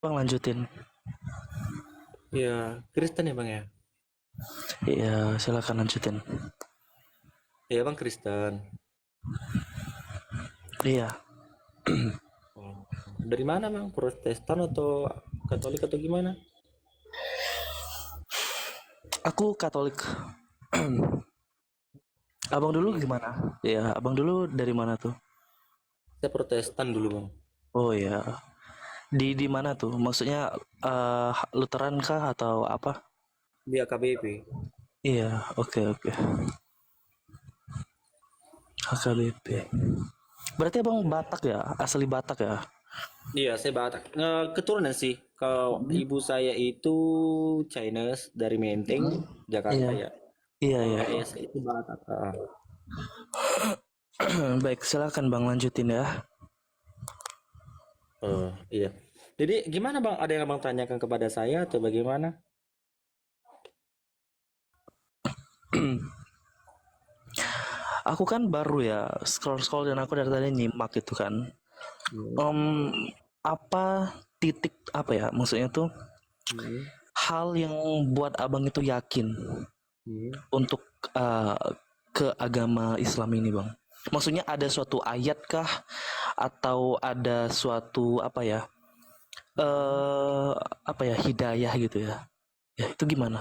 Bang lanjutin. Ya, Kristen ya Bang ya? Iya, silakan lanjutin. Ya Bang Kristen. Iya, Oh. Dari mana Bang? Protestan atau Katolik atau gimana? aku Katolik. Abang dulu Katolik. gimana? Iya, abang dulu dari mana tuh? Saya Protestan dulu Bang. Oh ya, di mana tuh? Maksudnya Lutheran kah atau apa? Di AKBP. Iya, oke oke. HKBP. Ya. Berarti abang Batak ya, asli Batak ya? Iya, saya Batak. Keturunan sih. Kalau ibu saya itu Chinese dari Menteng, Jakarta Iya, ya. iya Kalau iya. ayah saya itu Batak. Baik, silakan bang lanjutin ya. Oh, iya. Jadi gimana Bang? Ada yang Abang tanyakan kepada saya atau bagaimana? Aku kan baru ya scroll scroll dan aku dari tadi nyimak itu kan. Hmm. Em, apa titik apa ya? Maksudnya tuh Hmm. hal yang buat abang itu yakin Hmm. untuk eh, ke agama Islam ini bang. Maksudnya ada suatu ayat kah atau ada suatu eh apa ya hidayah gitu ya? Ya itu gimana?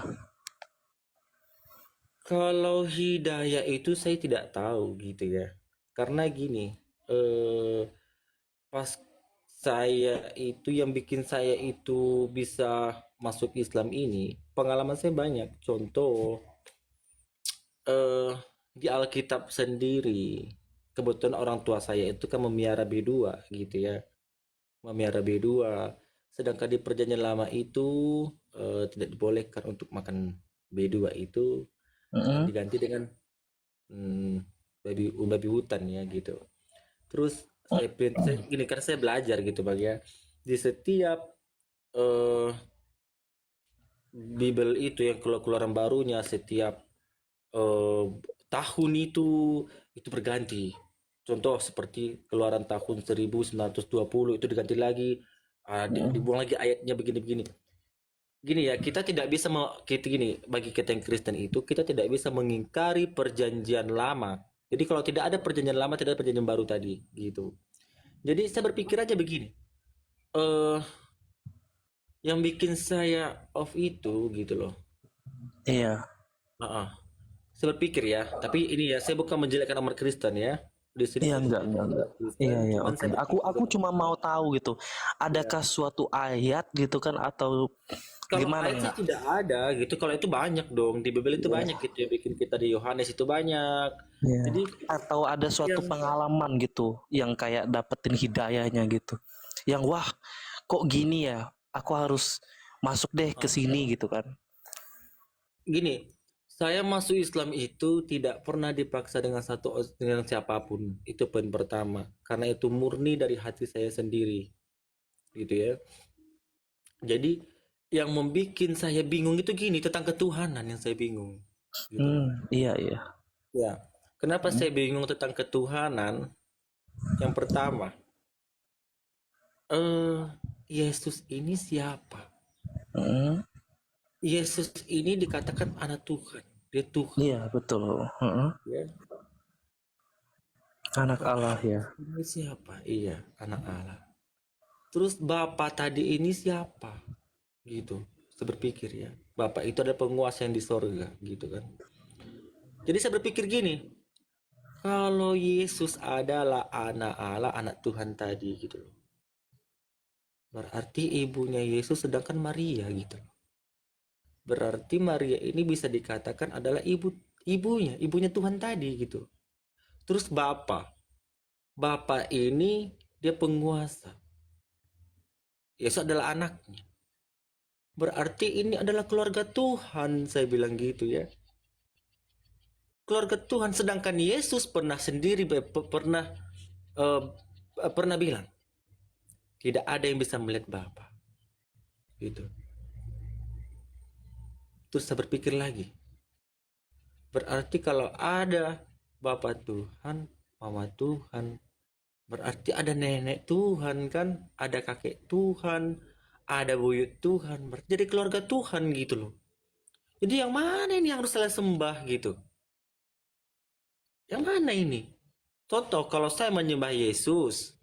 Kalau hidayah itu saya tidak tahu gitu ya. Karena gini, eh pas saya itu yang bikin saya itu bisa masuk Islam ini, pengalaman saya banyak. Contoh, eh di Alkitab sendiri, kebetulan orang tua saya itu kan memelihara B2 gitu ya. Memelihara B2. Sedangkan di perjanjian lama itu tidak dibolehkan untuk makan B2 itu Mm-mm. diganti dengan hmm, babi hutan ya gitu. Terus saya gini kan saya belajar gitu bang ya di setiap eh, Bible itu yang keluaran barunya setiap eh, tahun itu berganti. Contoh seperti keluaran tahun 1920 itu diganti lagi, Mm-mm. dibuang lagi ayatnya begini-begini. Gini ya, kita tidak bisa kita gini bagi kita yang Kristen itu kita tidak bisa mengingkari perjanjian lama. Jadi kalau tidak ada perjanjian lama, tidak ada perjanjian baru tadi, gitu. Jadi saya berpikir aja begini, eh yang bikin saya off itu gitu loh. Iya. Heeh. Saya berpikir ya, tapi ini ya saya bukan menjelekkan umat Kristen ya. Di sini Iya saya enggak tidak enggak menjelekkan enggak. umat Kristen, Iya iya cuman oke. saya Aku berpikir cuma mau tahu gitu. ya. Adakah suatu ayat gitu kan atau Kalau gimana ayat ya? sih tidak ada gitu. Kalau itu banyak dong di Bible itu banyak Iya. gitu ya bikin kita di Yohanes itu banyak. Iya. Jadi Atau ada suatu yang pengalaman gitu yang kayak dapetin hidayahnya gitu. Yang wah, kok gini ya? Aku harus masuk deh ke ah, sini gitu kan. gini, saya masuk Islam itu tidak pernah dipaksa dengan siapapun. Itu poin pertama. Karena itu murni dari hati saya sendiri, gitu ya. Jadi yang membuat saya bingung itu gini tentang ketuhanan yang saya bingung, gitu. Iya iya. Ya, kenapa Hmm. saya bingung tentang ketuhanan? Yang pertama, eh Yesus ini siapa? Hmm. Yesus ini dikatakan anak Tuhan, dia Tuhan, Iya betul. Heeh. ya. Anak Allah ya. Yesus ini siapa? Iya, anak Allah. Terus Bapak tadi ini siapa? Gitu. Saya berpikir ya, Bapak itu adalah penguasa yang di sorga, gitu kan. Jadi saya berpikir gini, kalau Yesus adalah anak Allah, anak Tuhan tadi gitu loh. Berarti ibunya Yesus sedangkan Maria gitu. Berarti Maria ini bisa dikatakan adalah ibunya Tuhan tadi gitu. Terus Bapak ini dia penguasa. Yesus adalah anaknya. Berarti ini adalah keluarga Tuhan, saya bilang gitu ya. Keluarga Tuhan sedangkan Yesus pernah sendiri eh, pernah bilang tidak ada yang bisa melihat Bapa gitu. Terus saya berpikir lagi, berarti kalau ada Bapak Tuhan, Mama Tuhan, berarti ada nenek Tuhan kan, ada kakek Tuhan, ada buyut Tuhan, berarti jadi keluarga Tuhan gitu loh. Jadi yang mana ini yang harus saya sembah gitu? Yang mana ini? Contoh, kalau saya menyembah Yesus,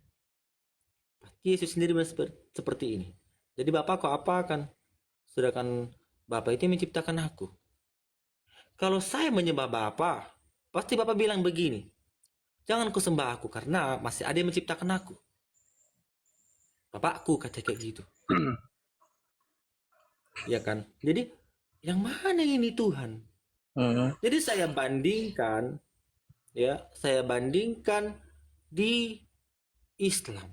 Yesus sendiri seperti ini. Jadi Bapak kok apa kan? Sedangkan Bapak itu yang menciptakan aku. Kalau saya menyembah Bapak, pasti Bapak bilang begini, jangan kau sembah aku karena masih ada yang menciptakan aku. Bapakku kata kayak gitu. Ya kan? Jadi yang mana ini Tuhan? Hmm. Jadi saya bandingkan, ya, saya bandingkan di Islam.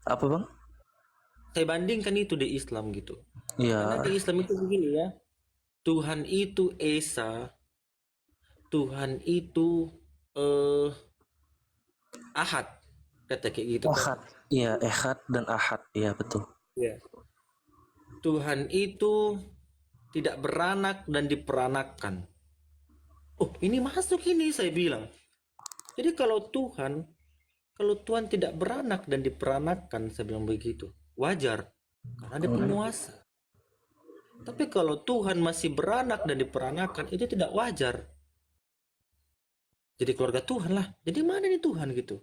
Apa bang? Saya bandingkan itu di Islam gitu. Karena Ya. di Islam itu begini ya, Tuhan itu Esa, Tuhan itu eh Ahad, kata kayak gitu kan. Ahad. Iya, Ehad dan Ahad. Iya, betul. Ya. Tuhan itu tidak beranak dan diperanakkan. Oh, ini masuk ini saya bilang. Jadi kalau Tuhan tidak beranak dan diperanakkan, saya bilang begitu, wajar. Karena dia penguasa. Tapi kalau Tuhan masih beranak dan diperanakkan, itu tidak wajar. Jadi keluarga Tuhan lah. Jadi mana nih Tuhan gitu?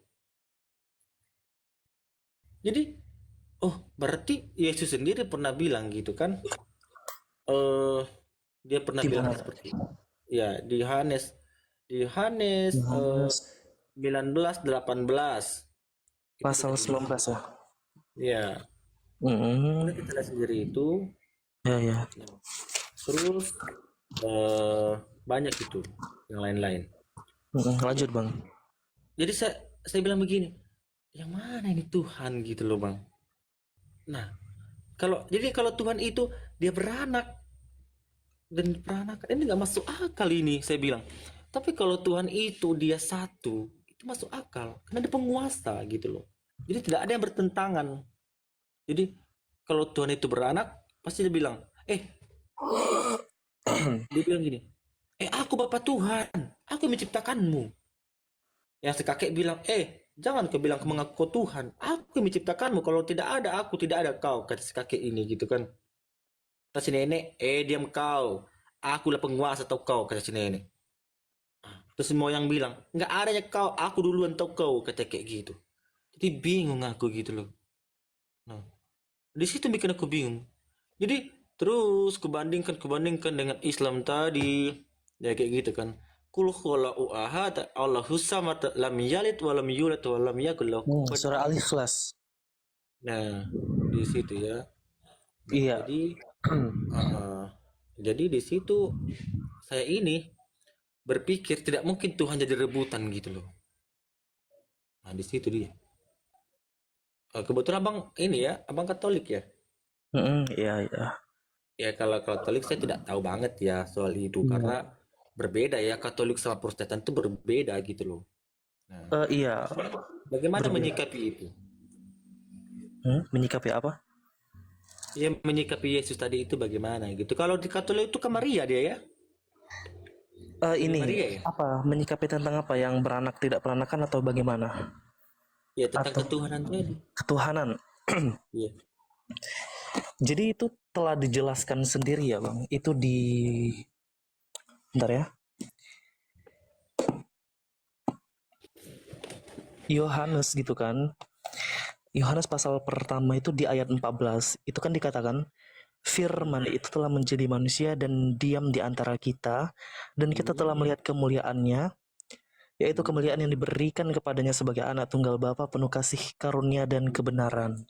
Jadi, oh berarti Yesus sendiri pernah bilang gitu kan? eh Dia pernah Di bilang mana? seperti itu. Ya, di Yohanes Yohanes 19:18 itu kita pasal lihat. 19 ya. Ya, Hmm. kita lihat sendiri itu. Ya, ya. Terus banyak itu yang lain-lain. Lanjut bang. Jadi saya bilang begini, yang mana ini Tuhan gitu loh bang. Nah, kalau Tuhan itu dia beranak dan peranakan, ini nggak masuk akal ini saya bilang. Tapi kalau Tuhan itu dia satu, itu masuk akal karena dia penguasa gitu loh. Jadi tidak ada yang bertentangan. Jadi kalau Tuhan itu beranak, pasti dia bilang, dia bilang gini, aku Bapa Tuhan, aku yang menciptakanmu. Yang si kakek bilang, jangan kau bilang kau mengaku Tuhan, aku yang menciptakanmu. Kalau tidak ada aku, tidak ada kau, kata si kakek ini gitu kan. Kata si nenek, diam kau, akulah penguasa atau kau, kata si nenek. Terus semua yang bilang, nggak adanya kau, aku duluan atau kau, kata kayak gitu. Jadi bingung aku gitu loh. Nah, di situ bikin aku bingung. Jadi terus kebandingkan dengan Islam tadi, ya kayak gitu kan. Kul huwallahu ahad, Allahus samad, lam yalid wa lam yulad wa lam yakul lahu kufuwan Surah ahad. Al-Ikhlas. Nah, di situ ya. Nah, Iya. jadi di situ saya ini berpikir tidak mungkin Tuhan jadi rebutan gitu loh. Nah, di situ dia. Kebetulan abang ini ya, abang Katolik ya. Iya, iya. Ya kalau Katolik saya tidak tahu banget ya soal itu Iya. karena berbeda ya, Katolik sama Protestan itu berbeda gitu loh. Nah, Iya. bagaimana Berbeda. menyikapi itu? Menyikapi apa? Ya menyikapi Yesus tadi itu bagaimana gitu. Kalau di Katolik itu ke Maria dia ya. Lebih Ini Maria ya. apa? Menyikapi tentang apa? Yang beranak tidak peranakan atau bagaimana? Ya tentang Atau ketuhanan tadi. ketuhanan? Iya. Jadi itu telah dijelaskan sendiri ya bang. Itu di, bentar ya. Yohanes gitu kan. Yohanes pasal pertama itu di ayat 14. Itu kan dikatakan, Firman itu telah menjadi manusia dan diam di antara kita, dan kita telah melihat kemuliaannya, yaitu kemuliaan yang diberikan kepadanya sebagai anak tunggal Bapa penuh kasih karunia dan kebenaran.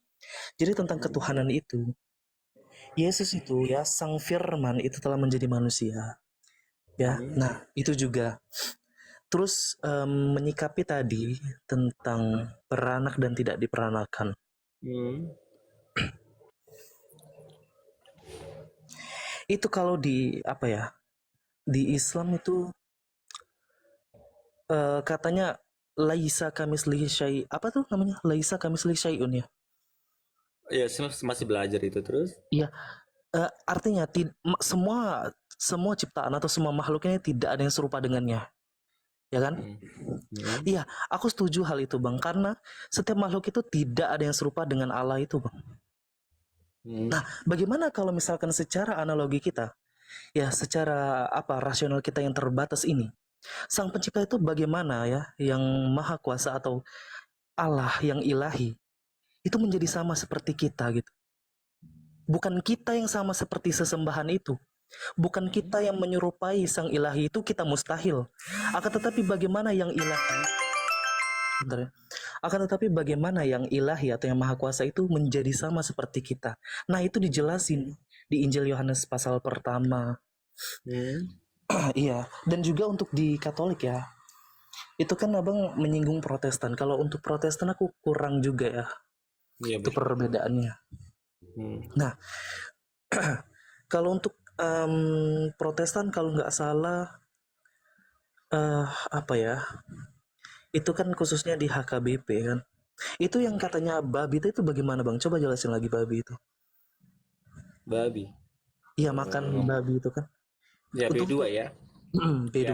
Jadi tentang ketuhanan itu, Yesus itu ya, Sang Firman itu telah menjadi manusia. Ya, nah itu juga. Terus menyikapi tadi tentang beranak dan tidak diperanakan. Itu kalau di apa ya? Di Islam itu katanya laisa kamislihi syai, apa tuh namanya? Laisa kamislihi syai'un ya. Ya saya masih belajar itu terus. Iya, artinya semua semua ciptaan atau semua makhluk ini tidak ada yang serupa dengannya. Ya kan? Iya, aku setuju hal itu, Bang, karena setiap makhluk itu tidak ada yang serupa dengan Allah itu, Bang. Hmm. Nah, bagaimana kalau misalkan secara analogi kita, ya secara rasional kita yang terbatas ini, Sang Pencipta itu bagaimana ya, yang Maha Kuasa atau Allah yang ilahi, itu menjadi sama seperti kita gitu. Bukan kita yang sama seperti sesembahan itu. Bukan kita yang menyerupai sang ilahi itu, kita mustahil. Akan tetapi bagaimana yang ilahi, bentar ya. Akan tetapi bagaimana yang ilahi atau yang maha kuasa itu menjadi sama seperti kita. Nah, itu dijelasin di Injil Yohanes pasal pertama. Hmm. Iya, dan juga untuk di Katolik ya. Itu kan abang menyinggung Protestan. Kalau untuk Protestan aku kurang juga ya. Iya Itu betul. perbedaannya. Hmm. Nah, kalau untuk Protestan kalau nggak salah apa ya? Itu kan khususnya di HKBP kan. Itu yang katanya babi itu bagaimana bang? Coba jelasin lagi babi itu. Babi. Iya makan babi itu kan. Ya Untuk B2 ya. Ya. B2.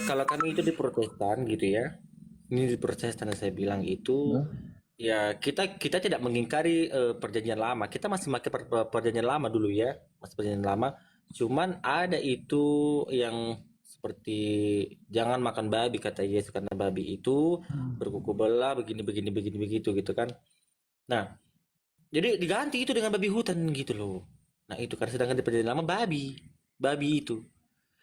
Kalau kami itu di Protestan gitu ya. Ini di Protestan yang saya bilang itu ya kita tidak mengingkari perjanjian lama. Kita masih pakai perjanjian lama dulu ya, masih perjanjian lama. Cuman ada itu yang seperti jangan makan babi kata Yesus karena babi itu berkuku belah begini begini begini begitu gitu kan. Nah, jadi diganti itu dengan babi hutan gitu loh. Nah, itu kan sedangkan di perjanjian lama babi itu.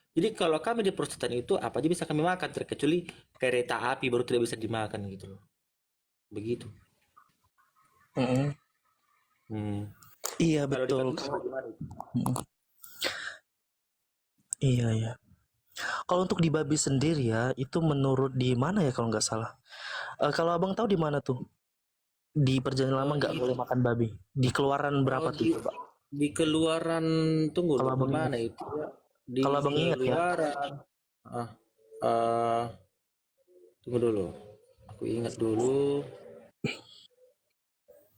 Jadi kalau kami di Protestan itu apa aja bisa kami makan terkecuali kereta api baru tidak bisa dimakan gitu loh. Begitu. Mm-mm. Hmm. Iya Kalau di betul. Katolik bagaimana? Iya iya. Kalau untuk di babi sendiri ya, itu menurut di mana ya kalau nggak salah. Kalau abang tahu di mana tuh? Di perjalanan lama nggak boleh Itu makan babi. Di keluaran berapa tuh di coba? keluaran tunggu Kalau loh di abang ingat. mana itu ya? Di Kalau abang ingat ya. keluaran ah eh, tunggu dulu. Aku ingat dulu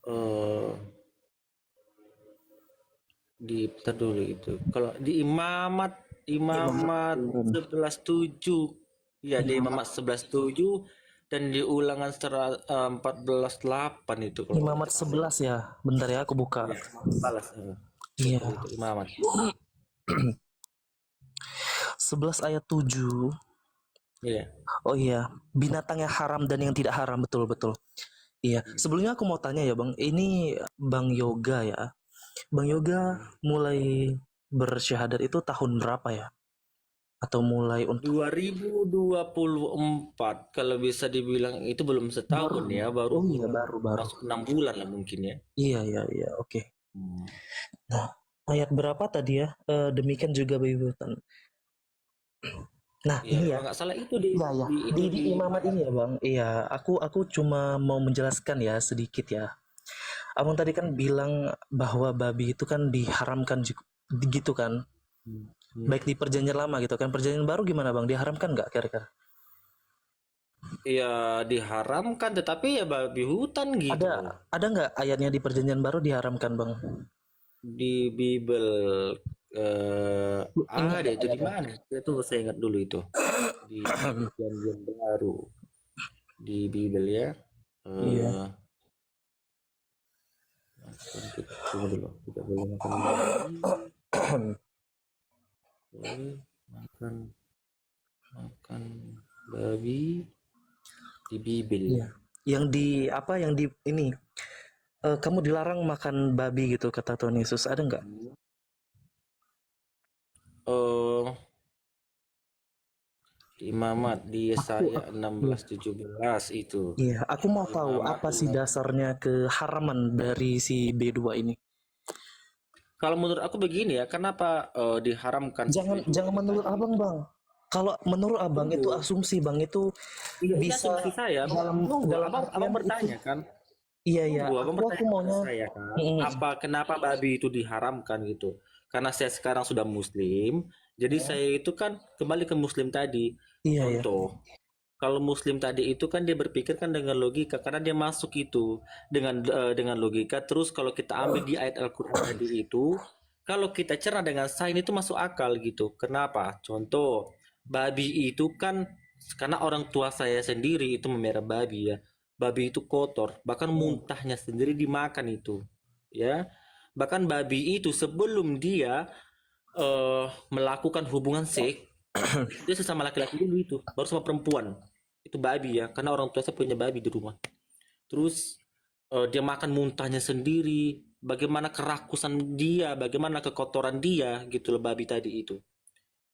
eh di bentar dulu itu. Kalau di Imamat Turun. 11.7 ya di Imamat, Imamat 11.7 dan di ulangan 14.8 itu kalau nggak Imamat salah. 11 ya. Bentar ya aku buka. Ya, balas. Iya. Betul itu Imamat. 11 ayat 7. Iya. Oh iya, binatang yang haram dan yang tidak haram, betul betul. Iya, sebelumnya aku mau tanya ya Bang, ini Bang Yoga ya. Bang Yoga mulai bersyahadat itu tahun berapa ya? Atau mulai untuk 2024 kalau bisa dibilang itu belum setahun baru? ya, baru Oh iya, baru baru. masuk 6 bulan lah mungkin ya. Iya iya iya, oke. Hmm. Nah, ayat berapa tadi ya? Demikian juga bayi hutan. Nah, Iya, ini ya. kalau nggak salah itu di Iya ya. di itu Di di imamat ini ya Bang. Iya, aku cuma mau menjelaskan ya sedikit ya. Abang tadi kan bilang bahwa babi itu kan diharamkan gitu kan. Hmm. Baik di perjanjian lama gitu kan. Perjanjian baru gimana Bang? Diharamkan nggak kira-kira? Ya diharamkan tetapi ya babi hutan gitu Ada loh. ada nggak ayatnya di perjanjian baru diharamkan Bang? Di Bible Ingat ada nggak itu di ayatnya? mana? Itu saya ingat dulu itu. Di perjanjian baru di Bible ya. Iya. Eh tunggu dulu. Tidak boleh makan babi. Boleh makan makan babi di Bible. Iya. Yang di apa? Yang di ini kamu dilarang makan babi gitu kata Tuhan Yesus. Ada nggak? Oh, di Imamat di Yesaya Iya. 16:17 itu. Iya, aku mau tahu Imamat apa sih 16. dasarnya keharaman dari si B2 ini. Kalau menurut aku begini ya, kenapa diharamkan si Jangan B2 jangan ini menurut tadi? abang bang. Kalau menurut abang itu Tunggu. asumsi bang itu Iya, ini bisa asumsi saya. dalam Tunggu, dalam abang artian itu bertanya kan? iya ya Tunggu, abang aku bertanya kepada maunya saya kan, mm, kenapa babi itu diharamkan gitu? Karena saya sekarang sudah Muslim, jadi saya itu kan kembali ke Muslim tadi. iya ya Contoh, kalau Muslim tadi itu kan dia berpikir kan dengan logika, karena dia masuk itu dengan logika. Terus kalau kita ambil di ayat Al-Quran tadi itu, kalau kita cerna dengan sains itu masuk akal gitu. Kenapa? Contoh, babi itu kan karena orang tua saya sendiri itu memelihara babi ya. Babi itu kotor, bahkan muntahnya sendiri dimakan itu. ya. Bahkan babi itu sebelum dia melakukan hubungan seks, dia sesama laki-laki dulu itu, baru sama perempuan. Itu babi ya, karena orang tua saya punya babi di rumah. Terus dia makan muntahnya sendiri, bagaimana kerakusan dia, bagaimana kekotoran dia, gitu loh babi tadi itu.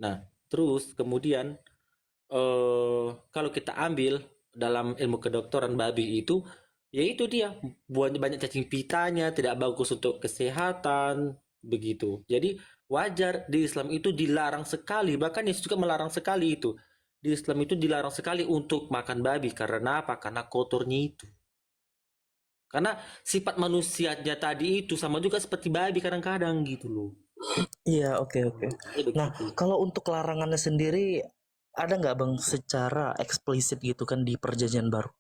Nah, terus kemudian kalau kita ambil dalam ilmu kedokteran babi itu, yaitu dia buahnya banyak cacing pitanya, tidak bagus untuk kesehatan, begitu. Jadi wajar di Islam itu dilarang sekali, bahkan Yesus juga melarang sekali itu. Di Islam itu dilarang sekali untuk makan babi karena apa? Karena kotornya itu. Karena sifat manusianya tadi itu sama juga seperti babi kadang-kadang gitu loh. Iya, oke. Jadi Nah, begitu. kalau untuk larangannya sendiri ada nggak bang secara eksplisit gitu kan di Perjanjian Baru?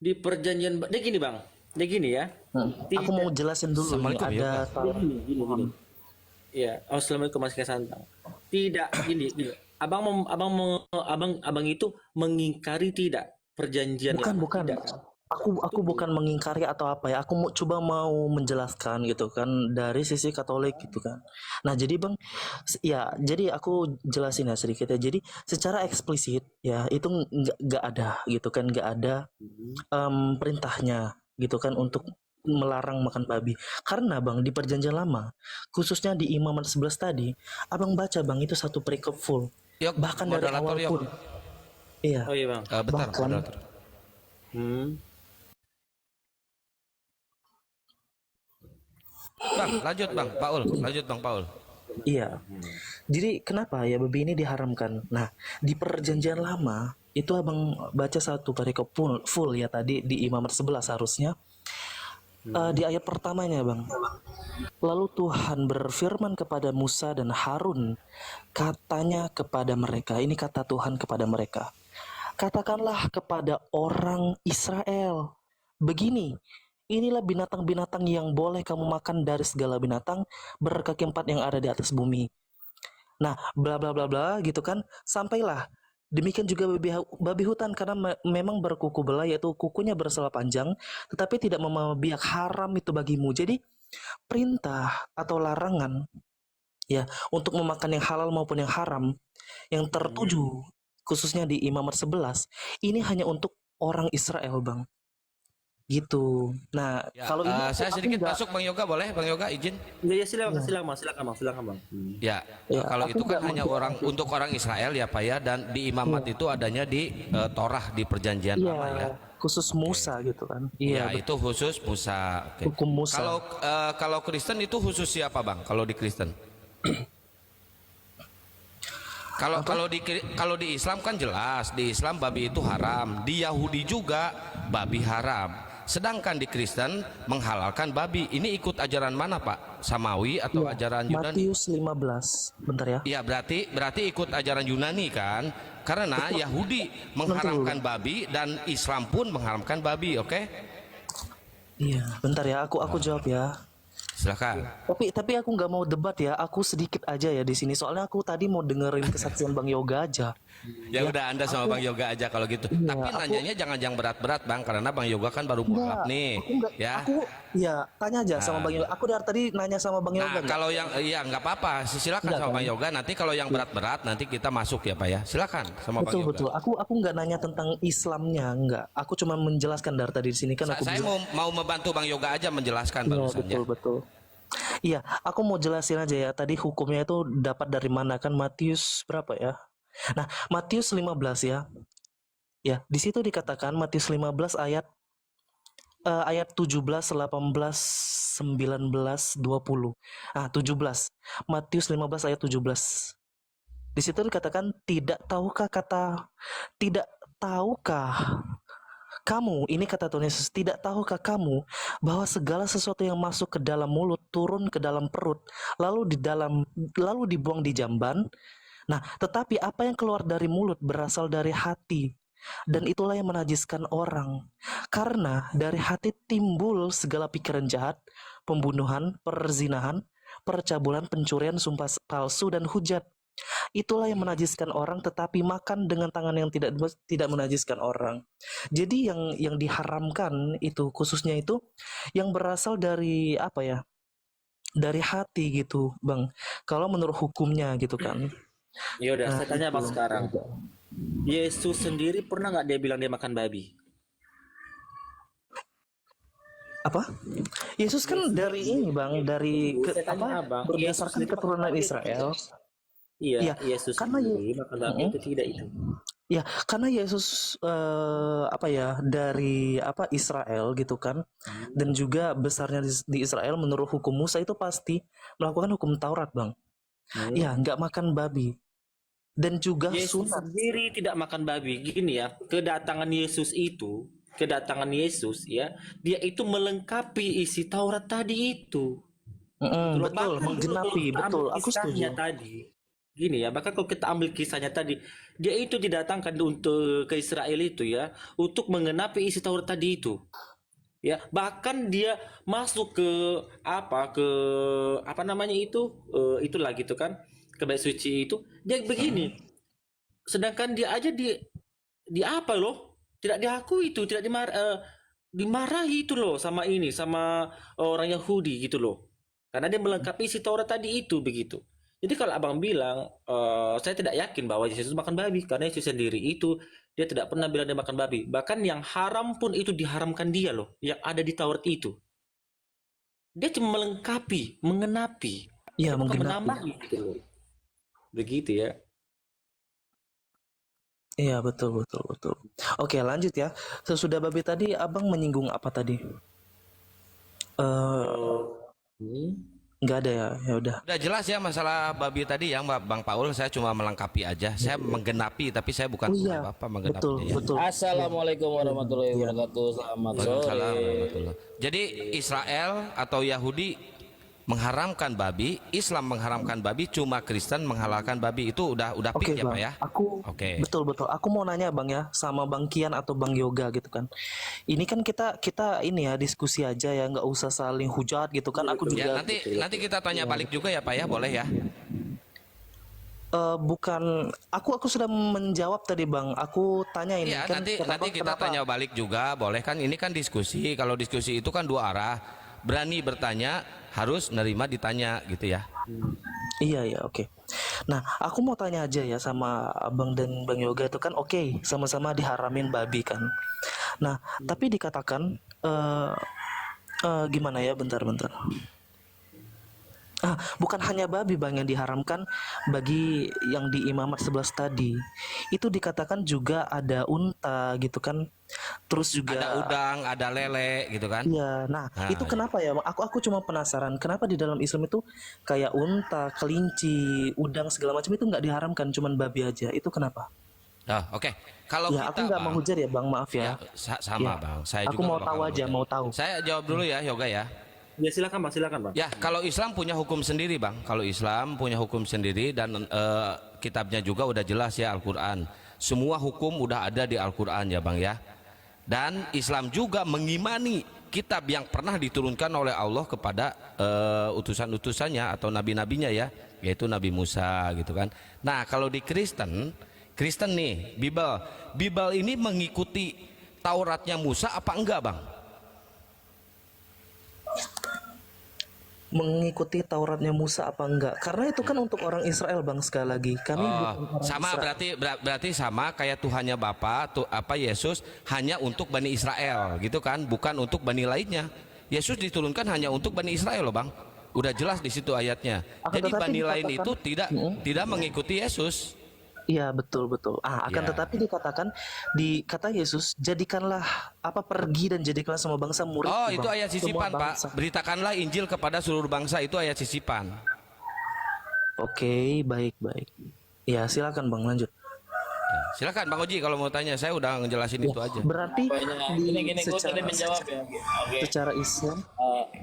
Di perjanjian, dia gini bang, dia gini ya. Aku mau Tidak. jelasin dulu nih Assalamualaikum ada Yoga. Dia gini. Iya, assalamualaikum Mas Santang. Tidak, gini. Abang itu mengingkari tidak perjanjian lama? bukan. Tidak. Aku bukan mengingkari atau apa ya. Aku mau menjelaskan gitu kan dari sisi Katolik gitu kan. Nah, jadi Bang ya, jadi aku jelasin ya sedikit ya. Jadi secara eksplisit ya itu nggak ada gitu kan, nggak ada perintahnya gitu kan untuk melarang makan babi. Karena Bang di Perjanjian Lama, khususnya di Imamat 11 tadi, Abang baca Bang itu satu perikop full. Yok, Bahkan dari moderator awal Yok. pun. Iya. Oh iya bang. Bentar, Bahkan moderator. Hmm. Bang, lanjut Bang Paul. Lanjut Bang Paul. iya. Jadi kenapa ya babi ini diharamkan? Nah, di Perjanjian Lama itu Abang baca satu perikop full ya tadi di Imamat 11 harusnya. Di ayat pertamanya Bang. Lalu Tuhan berfirman kepada Musa dan Harun, katanya kepada mereka, ini kata Tuhan kepada mereka, katakanlah kepada orang Israel, begini, inilah binatang-binatang yang boleh kamu makan dari segala binatang berkaki empat yang ada di atas bumi. Nah, bla bla bla bla gitu kan, sampailah. Demikian juga babi hutan karena memang berkuku belai, yaitu kukunya bersela panjang, tetapi tidak membawa biak, haram itu bagimu. Jadi perintah atau larangan ya untuk memakan yang halal maupun yang haram yang tertuju khususnya di Imamat 11 ini hanya untuk orang Israel Bang gitu. Nah Ya, kalau ini saya aku sedikit nggak, masuk Bang Yoga, boleh Bang Yoga izin? Ya silakan bang. Ya, ya kalau aku itu kan nggak hanya mau, untuk orang Israel ya Pak ya, dan di imamat itu adanya di Torah di Perjanjian Lama ya. iya khusus Musa gitu kan. Iya Ya, itu khusus Musa. Oke. hukum Musa. Kalau Kristen itu khusus siapa Bang? Kalau di Kristen? Kalau di Islam kan jelas, di Islam babi itu haram, di Yahudi juga babi haram. Sedangkan di Kristen menghalalkan babi. Ini ikut ajaran mana Pak? Samawi atau Iya, ajaran Yunani? Matius 15 bentar ya. Ya, berarti ikut ajaran Yunani kan? Karena Yahudi mengharamkan babi dan Islam pun mengharamkan babi, oke? Iya bentar ya, aku jawab ya. Silakan. Tapi aku nggak mau debat ya, aku sedikit aja ya di sini. Soalnya aku tadi mau dengerin kesaksian Bang Yoga aja. Ya udah, Anda sama Bang Yoga aja kalau gitu. Iya, Tapi nanyanya jangan yang berat-berat Bang, karena Bang Yoga kan baru mualaf nih. aku nggak, Ya. aku ya tanya aja sama Bang Yoga. Aku dari tadi nanya sama Bang Yoga. Nah, kalau yang iya nggak apa-apa, silakan Enggak, sama kan? Bang Yoga. Nanti kalau yang berat-berat nanti kita masuk ya Pak ya. Silakan sama Bang Yoga. Betul. Aku nggak nanya tentang Islamnya, enggak. Aku cuma menjelaskan dari tadi di sini kan aku Saya mau membantu Bang Yoga aja menjelaskan Iya, barusan ya. betul. Iya, aku mau jelasin aja ya. Tadi hukumnya itu dapat dari mana kan Matius berapa ya? Nah, Matius 15 ya. Ya, di situ dikatakan Matius 15 ayat 17, 18, 19, 20. Ah, 17. Matius 15 ayat 17. Di situ dikatakan tidak tahukah kamu, ini kata Tuhan Yesus, tidak tahukah kamu bahwa segala sesuatu yang masuk ke dalam mulut turun ke dalam perut, lalu dibuang di jamban? Nah, tetapi apa yang keluar dari mulut berasal dari hati, dan itulah yang menajiskan orang. Karena dari hati timbul segala pikiran jahat, pembunuhan, perzinahan, percabulan, pencurian, sumpah palsu, dan hujat. itulah yang menajiskan orang, tetapi makan dengan tangan yang tidak menajiskan orang. Jadi yang diharamkan itu khususnya itu yang berasal dari apa ya? Dari hati gitu, Bang. Kalau menurut hukumnya gitu kan. Ya udah, Nah, saya tanya Bang itu. sekarang. Yesus sendiri pernah nggak dia bilang dia makan babi? Apa? Yesus kan dari ini, Bang, dari Saya tanya Abang, Yesus berdasarkan sendiri makan keturunan babi atau Israel. tidak? Iya, Iya, Yesus karena sendiri makan babi Mm-mm. itu tidak itu. Ya, karena Yesus apa ya dari apa Israel gitu kan, dan juga besarnya di Israel menurut hukum Musa itu pasti melakukan hukum Taurat, Bang. Ya, nggak makan babi dan juga Yesus sunat. sendiri tidak makan babi. Gini ya, kedatangan Yesus ya, dia itu melengkapi isi Taurat tadi itu. Gitu loh. Betul, Bahkan dulu kalau menggenapi, kita ambil betul. Aku kisahnya setuju. tadi, gini ya, bahkan kalau kita ambil kisahnya tadi, dia itu didatangkan untuk ke Israel itu ya, untuk mengenapi isi Taurat tadi itu. Ya, bahkan dia masuk ke apa namanya itu, itulah gitu kan, ke bait suci itu, dia begini. Sedangkan dia aja di apa loh? Tidak diakui itu, tidak dimarahi itu loh sama orang Yahudi gitu loh. Karena dia melengkapi si Taurat tadi itu begitu. Jadi kalau abang bilang, saya tidak yakin bahwa Yesus makan babi karena Yesus sendiri itu dia tidak pernah bilang dia makan babi. Bahkan yang haram pun itu diharamkan dia loh, yang ada di Taurat itu. Dia cuma melengkapi, mengenapi, Iya, bukan menggenapi. menambahi gitu loh. Begitu ya. Iya, betul, betul, betul. Oke, lanjut ya. Sesudah babi tadi, abang menyinggung apa tadi? Hmm. Nggak ada ya, ya udah. Udah jelas ya masalah babi tadi ya Bang Paul, saya cuma melengkapi aja. Saya menggenapi tapi saya bukan Oh iya, apa betul, menggenapinya ya. betul. Assalamualaikum warahmatullahi wabarakatuh. Selamat Waalaikumsalam sore. warahmatullahi. Jadi Israel atau Yahudi mengharamkan babi, Islam mengharamkan babi, cuma Kristen menghalalkan babi. Itu udah Oke, fix ya Bang. Pak ya? Aku Oke. betul. Aku mau nanya, Bang ya, sama Bang Kian atau Bang Yoga gitu kan. Ini kan kita ini ya diskusi aja ya, nggak usah saling hujat gitu kan. Aku Ya juga nanti kita tanya balik juga ya Pak ya, boleh ya? bukan aku sudah menjawab tadi, Bang. Aku tanya ini Iya, kan nanti kita tanya balik juga, boleh kan? Ini kan diskusi. Kalau diskusi itu kan dua arah. Berani bertanya, harus nerima ditanya gitu ya. Iya, oke. Nah, aku mau tanya aja ya sama Abang dan Bang Yoga itu kan oke, sama-sama diharamin babi kan. Nah, tapi dikatakan gimana ya, bentar. Bukan hanya babi, Bang, yang diharamkan bagi yang di Imamat 11 tadi. Itu dikatakan juga ada unta gitu kan. Terus Ada juga udang, ada lele gitu kan? iya. Nah, Nah, itu kenapa ya? Aku cuma penasaran, kenapa di dalam Islam itu kayak unta, kelinci, udang segala macam itu nggak diharamkan, cuman babi aja. Itu kenapa? Oke. Kalau Ya, aku kita nggak Bang, mau hujat ya, Bang. Maaf ya ya. sama Ya. Bang. Saya Aku juga mau nggak tahu bakal aja, hujat. mau tahu. Saya jawab dulu ya, Yoga ya. Ya silakan Bang. Ya, kalau Islam punya hukum sendiri, Bang. Kalau Islam punya hukum sendiri dan kitabnya juga udah jelas ya Al-Qur'an. Semua hukum udah ada di Al-Qur'an ya, Bang ya. Dan Islam juga mengimani kitab yang pernah diturunkan oleh Allah kepada utusan-utusannya atau nabi-nabinya ya, yaitu Nabi Musa gitu kan. Nah, kalau di Kristen nih, Bible ini mengikuti Tauratnya Musa apa enggak, Bang? Mengikuti Tauratnya Musa apa enggak? Karena itu kan untuk orang Israel, Bang, sekali lagi. Kami bukan orang Sama Israel. berarti sama kayak Tuhannya Bapa Yesus hanya untuk Bani Israel gitu kan, bukan untuk Bani lainnya. Yesus diturunkan hanya untuk Bani Israel loh, Bang. Udah jelas di situ ayatnya. Akan Jadi tetapi Bani lain dikatakan- itu tidak mengikuti Yesus. Iya, betul. Akan Ya. tetapi dikatakan di kata Yesus, jadikanlah pergi dan jadikanlah semua bangsa murid. Oh, itu ayat sisipan, bangsa. Pak. Beritakanlah Injil kepada seluruh bangsa, itu ayat sisipan. Oke, baik. Ya, silakan, Bang, lanjut. Ya, silakan Bang Oji kalau mau tanya, saya udah ngejelasin itu aja. Berarti Gini, gue tadi menjawab ya. Oke. secara Islam,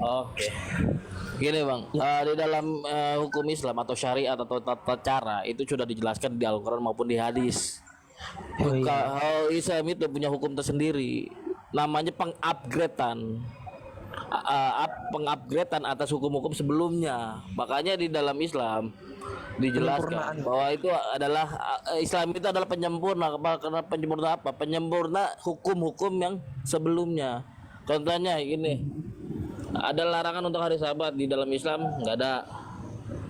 Oke. Gini Bang, di dalam hukum Islam atau syariat atau tata cara itu sudah dijelaskan di Al-Quran maupun di hadis. Oh, iya. Islam itu punya hukum tersendiri, namanya pengupgradean. pengupgradean atas hukum-hukum sebelumnya. Makanya di dalam Islam dijelaskan bahwa itu adalah Islam itu adalah penyempurna. Karena penyempurna apa? Penyempurna hukum-hukum yang sebelumnya. Contohnya ini, ada larangan untuk hari Sabat di dalam Islam, nggak ada.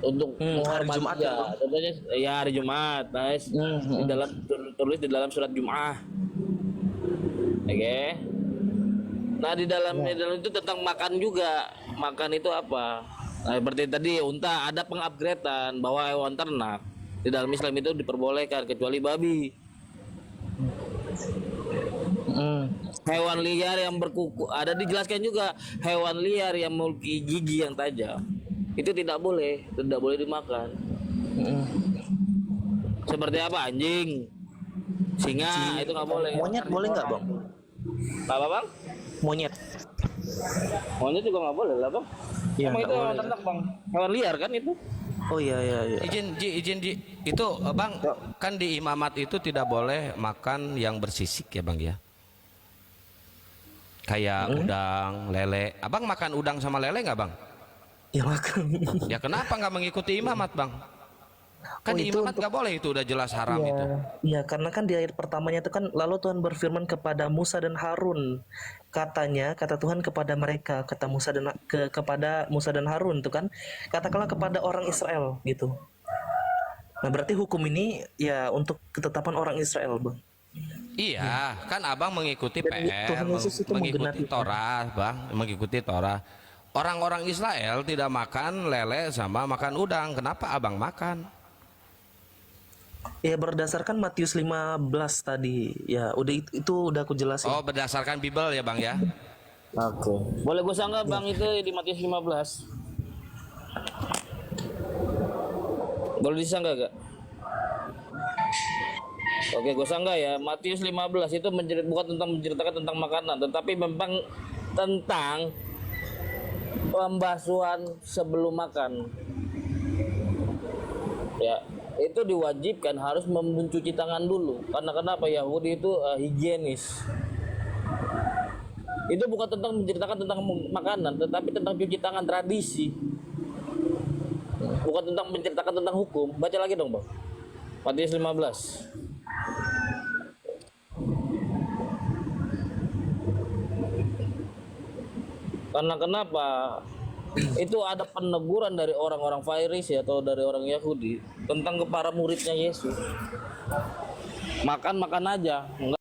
Untuk hari Jumat ya, contohnya ya hari Jumat, nice. Di dalam tulis di dalam surat Jum'ah. Oke. Nah di dalam itu tentang makan juga. Makan itu apa? Nah, seperti tadi unta, ada pengupgradean bahwa hewan ternak di dalam Islam itu diperbolehkan kecuali babi. Hewan liar yang berkuku, ada dijelaskan juga hewan liar yang memiliki gigi yang tajam itu tidak boleh dimakan. Seperti apa? Anjing, singa itu nggak boleh. Monyet boleh nggak bang? Apa bang? Monyet. Monyet juga nggak boleh lah bang. Iya, Emang nggak itu hewan boleh. ternak bang, hewan liar kan itu. Oh iya. Izin itu bang, kan di imamat itu tidak boleh makan yang bersisik ya bang ya. Kayak udang, lele. Abang makan udang sama lele nggak bang? Ya makan. Ya kenapa nggak mengikuti imamat bang? Kan Oh, di itu imamat nggak boleh, itu udah jelas haram itu. Iya, karena kan di ayat pertamanya itu kan lalu Tuhan berfirman kepada Musa dan Harun. Kata Tuhan kepada mereka, kata Musa dan kepada Musa dan Harun itu kan, katakanlah kepada orang Israel gitu. Nah, berarti hukum ini ya untuk ketetapan orang Israel, Bang. Iya, kan abang mengikuti Dan PR, Tuhan Yesus itu mengikuti menggenapi. Torah, bang, mengikuti Torah. Orang-orang Israel tidak makan lele sama makan udang. Kenapa abang makan? Ya berdasarkan Matius 15 tadi. Ya, udah itu udah aku jelasin. Oh, berdasarkan Bible ya bang ya. Oke. Boleh gue sanggah bang itu di Matius 15. Boleh disanggah gak? Oke, gue sanggah ya. Matius 15 itu bukan tentang menceritakan tentang makanan, tetapi memang tentang pembasuhan sebelum makan. Ya, itu diwajibkan harus mencuci tangan dulu. Karena kenapa? Yahudi itu higienis. Itu bukan tentang menceritakan tentang makanan, tetapi tentang cuci tangan, tradisi. Bukan tentang menceritakan tentang hukum. Baca lagi dong, Bang. Matius 15. Karena kenapa? Itu ada peneguran dari orang-orang Farisi atau dari orang Yahudi tentang para muridnya Yesus. Makan aja, enggak